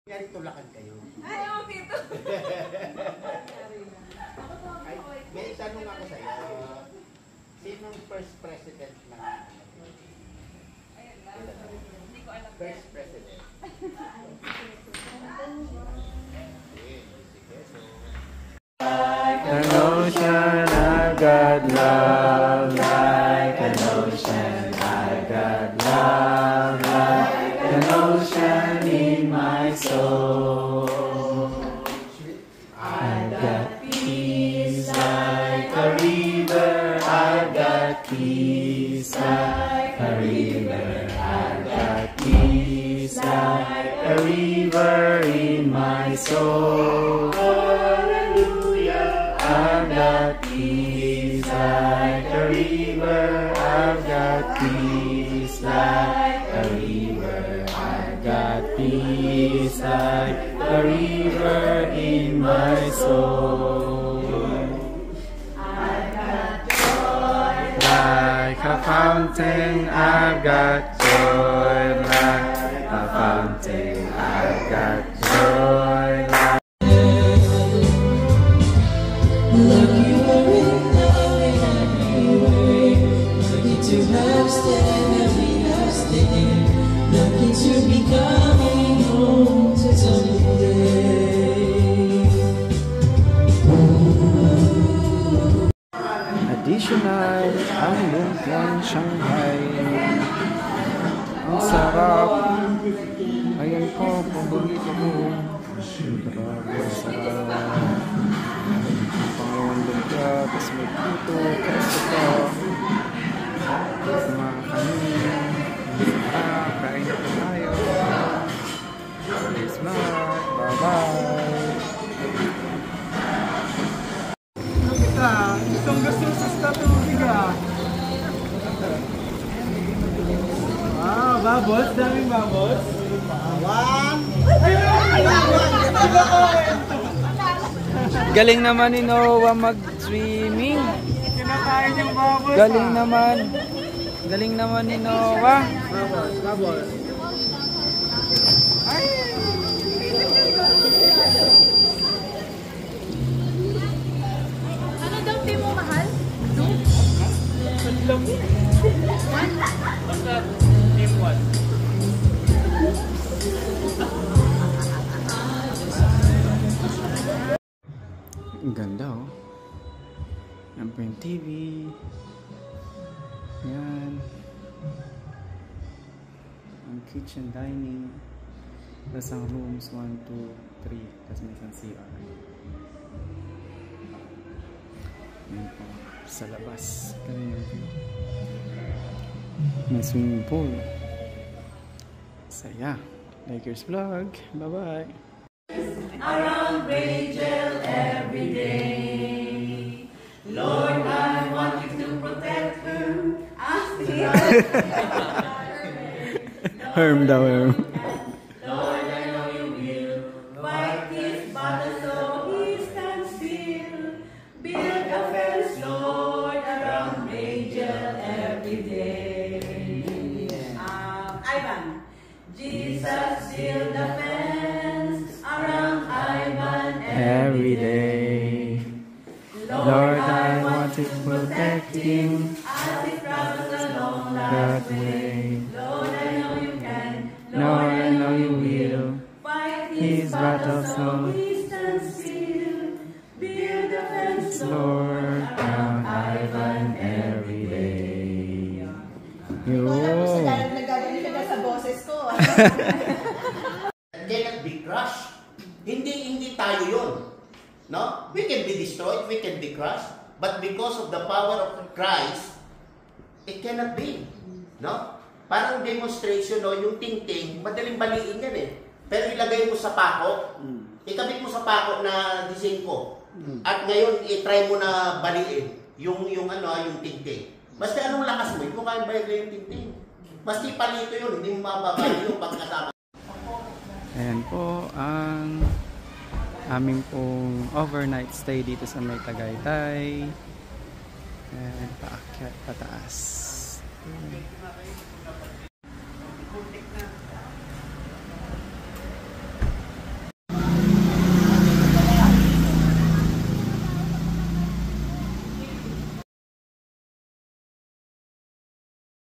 Yan, tulakan kayo. Ay, okay to. Ay, may tanong ako sa iyo. Sinong first president ng Hindi ko alam. First president. Like an ocean, I've got love. Like an ocean, I've got love. Like an ocean in my soul. I've got peace like a river. I've got peace like a river. I've got peace like a river in my soul. I've got peace like a river. I've got peace like a river. I've got peace like a river in my soul. I've got joy like a fountain. I've got joy like a fountain. I've got joy like Look, you are in love in every way. Looking to have stand every last day. Looking to be coming home to someday. additional ang lumpiang Shanghai. Ang sarap. Ayan po, paborito ko. Grabe, sarap. Pangawang lumpia, tapos may puto, keso pa. Tapos mga kanin. Kain na po tayo. Peace, bye-bye. Gustong-gusto sa statubig ah. Wow, bubbles, daming bubbles. Galing naman ni Noah mag-swimming. Kinakain yung bubbles. Galing naman. Galing naman ni Noah. Bubbles, bubbles. Ay! Ano daw di mo mahal? No? Lang. Basta team 1. Ang ganda oh. Yan po yung TV. Yan. Ang kitchen dining. Tapos ang rooms 1, 2, 3. Tapos may isang CR. Yan po. Sa labas. May swimming pool. Saya. Lakers vlog. Bye-bye. Around Rachel every day. Lord, I want you to protect her. As the Herm daw, Herm. Lord, I know you will fight his battle so he stands still. Build a fence, Lord, around Rachel every day. Ivan, Jesus build a fence around Ivan Every day. Lord, I want to protect him as he travels along that that way. way. Lord, I know you can. Lord, I know you will Fight his his battle battle so so he stands still. Build a fence, Lord, around Ivan every day. Yo. Nagagawin ka na sa boses ko. Cannot be crushed. Hindi tayo yun. No? We can be destroyed, we can be crushed, but because of the power of Christ, it cannot be. No? Parang demonstration, no? Yung tingting, madaling baliin yan eh. Pero ilagay mo sa pako, ikabit mo sa pako na design ko, at ngayon i-try mo na baliin yung tingting. Basta anong lakas mo, hindi mo kaya baliin yung tingting. Basta palito yun, hindi mo mababali yung pagkasama. Ayan po ang aming pong overnight stay dito sa May Tagaytay. And paakyat pataas.